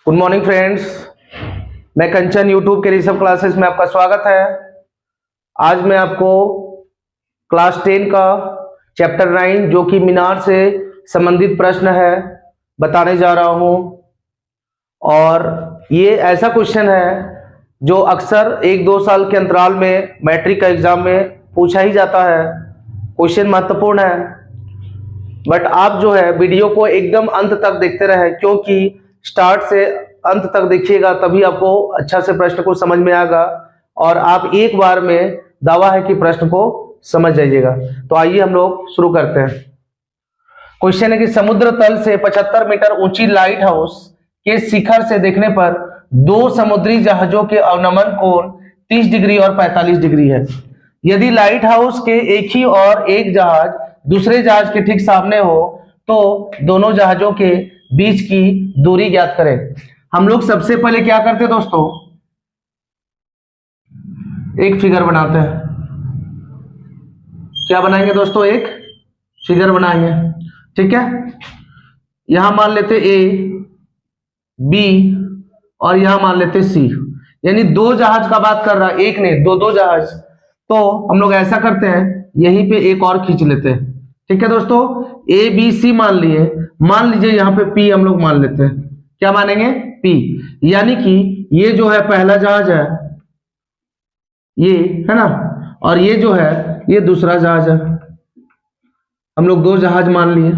Good morning friends, मैं कंचन YouTube के Rishabh classes में आपका स्वागत है। आज मैं आपको क्लास 10 का चैप्टर 9 जो कि मीनार से संबंधित प्रश्न है बताने जा रहा हूं। और ये ऐसा क्वेश्चन है जो अक्सर 1-2 साल के अंतराल में मैट्रिक का एग्जाम में पूछा ही जाता है। क्वेश्चन महत्वपूर्ण है, बट आप जो है वीडियो को एकदम अंत तक देखते रहे, क्योंकि स्टार्ट से अंत तक देखिएगा तभी आपको अच्छा से प्रश्न को समझ में आएगा और आप एक बार में दावा है कि प्रश्न को समझ जाइएगा। तो आइए हम लोग शुरू करते हैं। क्वेश्चन है कि समुद्र तल से 75 मीटर ऊंची लाइट हाउस के शिखर से देखने पर दो समुद्री जहाजों के अवनमन कोण 30 डिग्री और 45 डिग्री है। यदि लाइट हाउस के एक ही और एक जहाज दूसरे जहाज के ठीक सामने हो तो दोनों जहाजों के बीच की दूरी ज्ञात करें। हम लोग सबसे पहले क्या करते हैं दोस्तों, एक फिगर बनाते हैं। क्या बनाएंगे दोस्तों? एक फिगर बनाएंगे, ठीक है। यहां मान लेते ए, बी और यहां मान लेते सी, यानी दो जहाज का बात कर रहा है, एक ने दो जहाज। तो हम लोग ऐसा करते हैं, यहीं पे एक और खींच लेते हैं, ठीक है दोस्तों। ए बी सी मान लिए, मान लीजिए यहाँ पे पी हम लोग मान लेते हैं। क्या मानेंगे? पी, यानी कि ये जो है पहला जहाज है, ये है ना, और ये जो है ये दूसरा जहाज है। हम लोग दो जहाज मान लिए।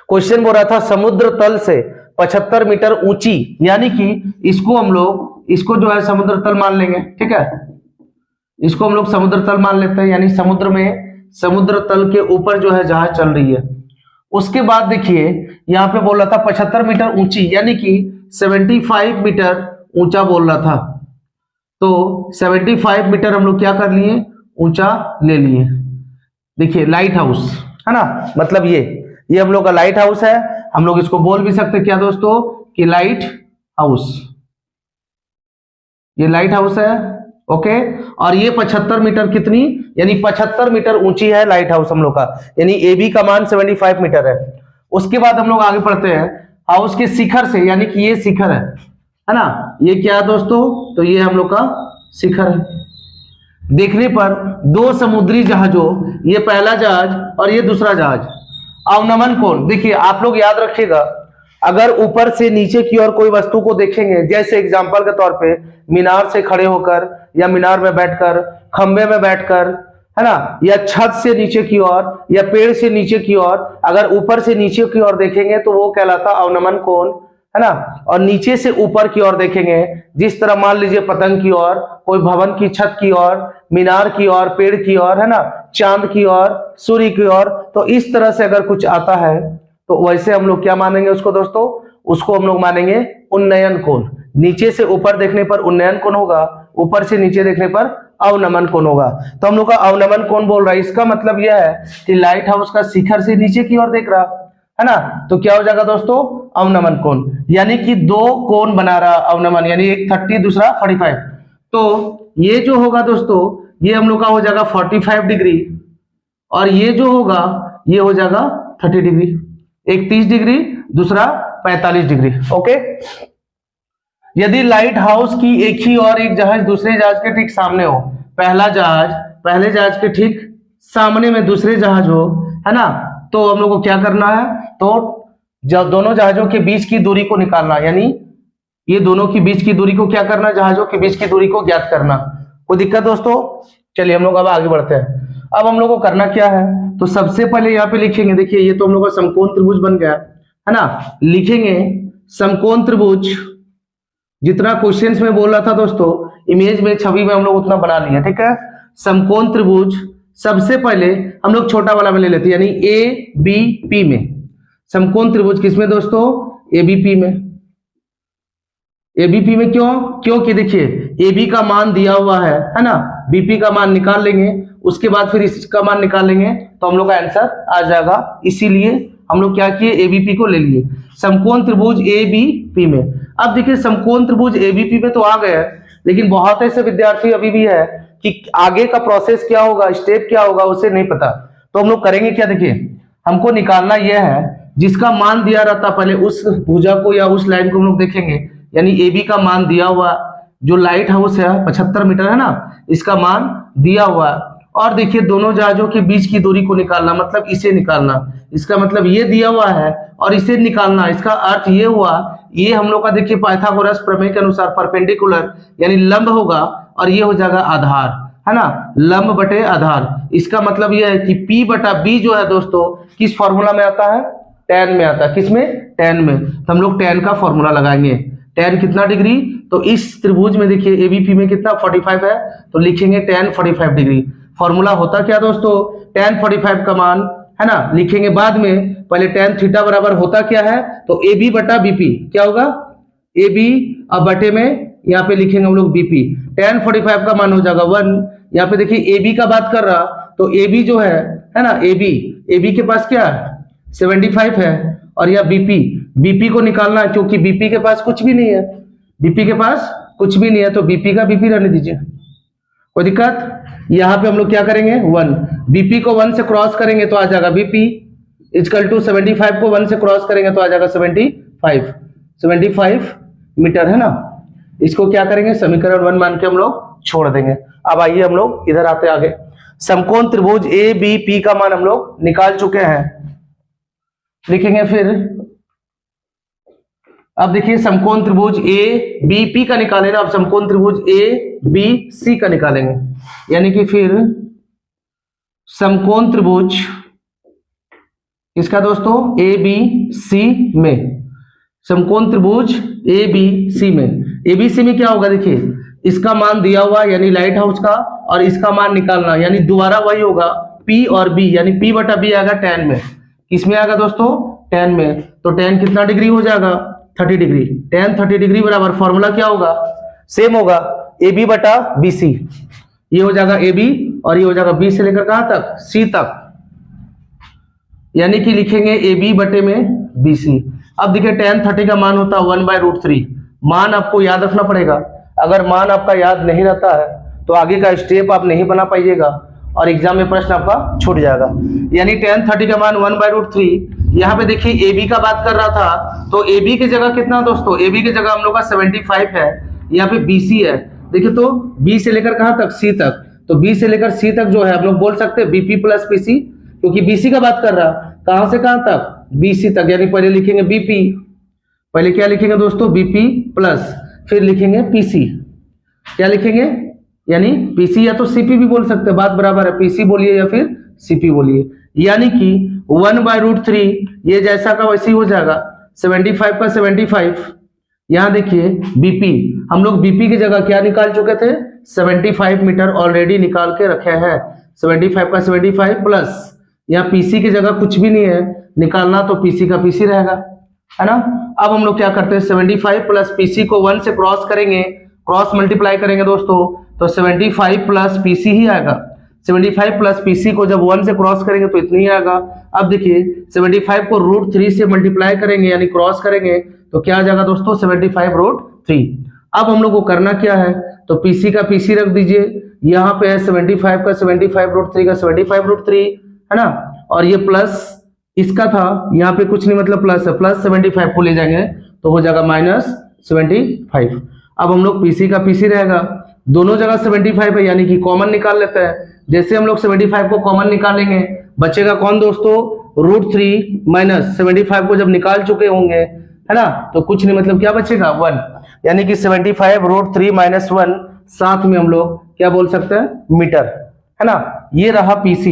क्वेश्चन बोल रहा था समुद्र तल से 75 मीटर ऊंची, यानी कि इसको हम लोग इसको जो है समुद्र तल मान लेंगे, ठीक है। इसको हम लोग समुद्र तल मान लेते हैं, यानी समुद्र में समुद्र तल के ऊपर जो है जहाज चल रही है। उसके बाद देखिए यहां पे बोल रहा था 75 मीटर ऊंची, यानी कि 75 मीटर ऊंचा बोल रहा था। तो 75 मीटर हम लोग क्या कर लिए, ऊंचा ले लिए। देखिए लाइट हाउस है ना, मतलब ये हम लोग का लाइट हाउस है। हम लोग इसको बोल भी सकते क्या दोस्तों कि लाइट हाउस, ये लाइट हाउस है, ओके। और ये 75 मीटर कितनी, यानी 75 मीटर ऊंची है लाइट हाउस हम लोग का, यानी ए बी का मान 75 मीटर है। उसके बाद हम लोग आगे पढ़ते हैं हाउस के शिखर से, यानी कि ये शिखर है ना, ये क्या है दोस्तों, तो ये हम लोग का शिखर है। देखने पर दो समुद्री जहाजों, ये पहला जहाज और ये दूसरा जहाज, अवनमन कोण, देखिए आप लोग याद रखिएगा, अगर ऊपर से नीचे की ओर कोई वस्तु को देखेंगे, जैसे एग्जांपल के तौर पे मीनार से खड़े होकर या मीनार में बैठकर, खंबे में बैठकर, है ना, या छत से नीचे की ओर या पेड़ से नीचे की ओर, अगर ऊपर से नीचे की ओर देखेंगे तो वो कहलाता अवनमन कोण, है ना। और नीचे से ऊपर की ओर देखेंगे, जिस तरह मान लीजिए पतंग की ओर, कोई भवन की छत की ओर, मीनार की ओर, पेड़ की ओर, है ना, चांद की ओर, सूर्य की ओर, तो इस तरह से अगर कुछ आता है तो वैसे हम लोग क्या मानेंगे उसको दोस्तों, उसको हम लोग मानेंगे उन्नयन कोण। नीचे से ऊपर देखने पर उन्नयन कोण होगा, ऊपर से नीचे देखने पर अवनमन कोण होगा। तो हम लोग का अवनमन कोण बोल रहा है, इसका मतलब यह है कि लाइट हाउस का शिखर से नीचे की ओर देख रहा है ना, तो क्या हो जाएगा दोस्तों, अवनमन कोण, यानी कि दो कोण बना रहा अवनमन, यानी एक 30 दूसरा 45। तो ये जो होगा दोस्तों, ये हम लोग का हो जाएगा 45 डिग्री, और ये जो होगा ये हो जाएगा 30 डिग्री, एक 30 डिग्री दूसरा 45 डिग्री, ओके। यदि लाइट हाउस की एक ही और एक जहाज दूसरे जहाज के ठीक सामने हो, पहला जहाज पहले जहाज के ठीक सामने में दूसरे जहाज हो, है ना, तो हम लोग को क्या करना है, तो जब दोनों जहाजों के बीच की दूरी को निकालना, यानी ये दोनों की बीच की दूरी को क्या करना, जहाजों के बीच की दूरी को ज्ञात करना। कोई दिक्कत दोस्तों? चलिए हम लोग अब आगे बढ़ते हैं। अब हम लोग को करना क्या है, तो सबसे पहले यहाँ पे लिखेंगे, देखिए ये तो हम लोग का समकोण त्रिभुज बन गया है ना, लिखेंगे समकोण त्रिभुज, जितना क्वेश्चंस में बोल रहा था दोस्तों, इमेज में छवि में हम लोग उतना बना लिया, ठीक है। समकोण त्रिभुज सबसे पहले हम लोग छोटा वाला में ले लेते हैं, यानी ए बी पी में। समकोण त्रिभुज किसमें दोस्तों? ए बी पी में। एबीपी में क्यों? क्योंकि देखिए ए बी का मान दिया हुआ है ना, बीपी का मान निकाल लेंगे, उसके बाद फिर इसका मान निकाल लेंगे तो हम लोग का आंसर आ जाएगा। इसीलिए हम लोग क्या किए, एबीपी को ले लिए समकोण त्रिभुज ए बी पी में। अब देखिए समकोण त्रिभुज एबीपी में तो आ गए, लेकिन बहुत ऐसे विद्यार्थी अभी भी है कि आगे का प्रोसेस क्या होगा, स्टेप क्या होगा, उसे नहीं पता। तो हम लोग करेंगे क्या, देखिए हमको निकालना यह है, जिसका मान दिया रहता, पहले उस भुजा को या उस लाइन को हम लोग देखेंगे, यानी ए बी का मान दिया हुआ, जो लाइट हाउस है 75 मीटर है ना, इसका मान दिया हुआ। और देखिए दोनों जहाजों के बीच की दूरी को निकालना, मतलब इसे निकालना, इसका मतलब ये दिया हुआ है और इसे निकालना, इसका अर्थ ये हुआ, ये हम लोग का देखिए पाइथागोरस प्रमेय के अनुसार परपेंडिकुलर यानी लंब होगा, और ये हो जाएगा आधार, है ना, लंब बटे आधार। इसका मतलब यह है कि P बटा B जो है दोस्तों किस फॉर्मूला में आता है, tan में आता है। किसमें, tan में। तो हम लोग tan का फॉर्मूला लगाएंगे। tan कितना डिग्री, तो इस त्रिभुज में देखिए ABP में कितना 45 है, तो लिखेंगे tan 45 डिग्री। फॉर्मूला होता क्या दोस्तों, tan 45 का मान, है ना, लिखेंगे बाद में। पहले tan थीटा बराबर होता क्या है, तो AB बटा BP क्या होगा, AB अब बटे में यहाँ पे लिखेंगे हम लोग BP। tan 45 का मान हो जाएगा 1। यहाँ पे देखिए AB का बात कर रहा, तो AB जो है ना, AB के पास क्या 75 है, और यह BP को निकालना है, क्योंकि BP के पास कुछ भी नहीं है, BP के पास कुछ भी नहीं है, तो BP का BP रहने दीजिए, कोई दिक्कत। यहाँ पे हम लोग क्या करेंगे 1, BP को 1 से क्रॉस करेंगे तो आ जाएगा BP इक्वल टू 75 को 1 से क्रॉस करेंगे तो आ जाएगा 75 मीटर, है ना। इसको क्या करेंगे, समीकरण 1 मान के हम लोग छोड़ देंगे। अब आइए हम लोग इधर आते आगे। समकोण त्रिभुज ABP का मान हम लोग निकाल चुके हैं, लिखेंगे फिर। अब देखिए समकोण त्रिभुज ABP का निकालें ना, अब समकोण त्रिभुज ABC का निकालेंगे, यानी कि फिर समकोण त्रिभुज इसका दोस्तों ABC में, समकोण त्रिभुज ABC में क्या होगा, देखिए इसका मान दिया हुआ यानी लाइट हाउस का, और इसका मान निकालना, यानी दोबारा वही होगा P और B, यानी P बटा B आएगा tan में। किसमें आएगा दोस्तों, tan में। तो tan कितना डिग्री हो जाएगा 30 डिग्री। tan 30 डिग्री बराबर फॉर्मूला क्या होगा, सेम होगा AB बटा BC। ये हो जाएगा AB और ये हो जाएगा B से लेकर कहां तक, C तक, यानी कि लिखेंगे AB बटे में BC। अब देखिए tan 30 का मान होता है 1/√3। मान आपको याद रखना पड़ेगा, अगर मान आपका याद नहीं रहता है तो आगे का स्टेप आप नहीं बना पाइएगा और एग्जाम में प्रश्न आपका छूट जाएगा। यानी tan 30 का मान 1/√3। यहाँ पे देखिए AB का बात कर रहा था, तो AB की जगह कितना दोस्तों, AB की जगह हम लोग का 75 है, यहाँ पे BC है। देखिए तो B से लेकर कहां तक, C तक, तो B से लेकर C तक जो है हम लोग बोल सकते हैं BP प्लस PC, क्योंकि BC का बात कर रहा, कहां से कहां तक, BC तक, यानी पहले लिखेंगे BP, पहले क्या लिखेंगे दोस्तों BP प्लस, फिर लिखेंगे PC, क्या लिखेंगे, यानी PC या तो CP भी बोल सकते हैं, बात बराबर है, PC बोलिए या फिर CP बोलिए। यानी कि 1/√3 ये जैसा का वैसे ही हो जाएगा, 75 का 75। यहां देखिए BP, हम लोग BP की जगह क्या निकाल चुके थे, 75 मीटर ऑलरेडी निकाल के रखे हैं। 75 का 75 प्लस यहाँ PC की जगह कुछ भी नहीं है, निकालना तो PC का PC रहेगा, है ना। अब हम लोग क्या करते हैं, 75 प्लस PC को 1 से क्रॉस करेंगे, क्रॉस मल्टीप्लाई करेंगे दोस्तों, तो 75 प्लस PC ही आएगा। 75 प्लस PC को जब 1 से क्रॉस करेंगे तो इतनी ही आएगा। अब देखिए 75 को √3 से मल्टीप्लाई करेंगे यानी क्रॉस करेंगे तो क्या आ जाएगा दोस्तों, 75√3। अब हम लोग को करना क्या है, तो PC का PC रख दीजिए, यहाँ पे है 75 का 75√3 का 75√3, है ना, और ये प्लस इसका था, यहाँ पे कुछ नहीं मतलब प्लस है, प्लस 75 को ले जाएंगे तो हो जाएगा -75। अब हम लोग PC का PC रहेगा, दोनों जगह 75 है, यानी कि कॉमन निकाल लेते हैं। जैसे हम लोग 75 को कॉमन निकालेंगे, बचेगा कौन दोस्तों, √3 माइनस 75 को जब निकाल चुके होंगे, है ना, तो कुछ नहीं मतलब क्या बचेगा 1, यानी कि 75 √3 माइनस 1, साथ में हम लोग क्या बोल सकते हैं, मीटर, है ना। ये रहा PC,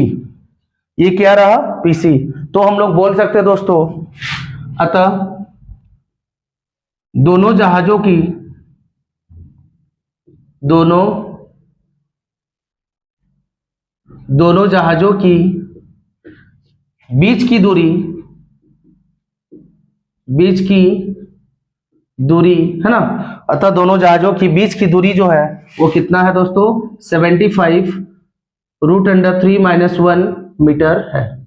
ये क्या रहा PC। तो हम लोग बोल सकते हैं दोस्तों, अतः दोनों जहाजों की बीच की दूरी है ना, अतः दोनों जहाजों की बीच की दूरी जो है वो कितना है दोस्तों, 75 √3 माइनस 1 मीटर है।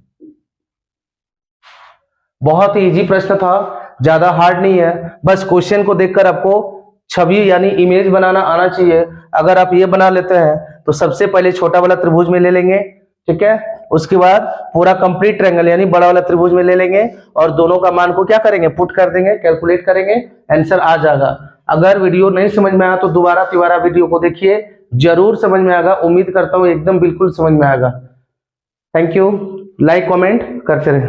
बहुत ही इजी प्रश्न था, ज्यादा हार्ड नहीं है, बस क्वेश्चन को देखकर आपको छवि यानी इमेज बनाना आना चाहिए। अगर आप ये बना लेते हैं तो सबसे पहले छोटा वाला त्रिभुज में ले लेंगे, ठीक है। उसके बाद पूरा कंप्लीट ट्रायंगल यानी बड़ा वाला त्रिभुज में ले लेंगे और दोनों का मान को क्या करेंगे, पुट कर देंगे, कैलकुलेट करेंगे, आंसर आ जाएगा। अगर वीडियो नहीं समझ में आया तो दोबारा तिबारा वीडियो को देखिए, जरूर समझ में आएगा। उम्मीद करता हूं एकदम बिल्कुल समझ में आएगा। थैंक यू, लाइक कमेंट करते रहें।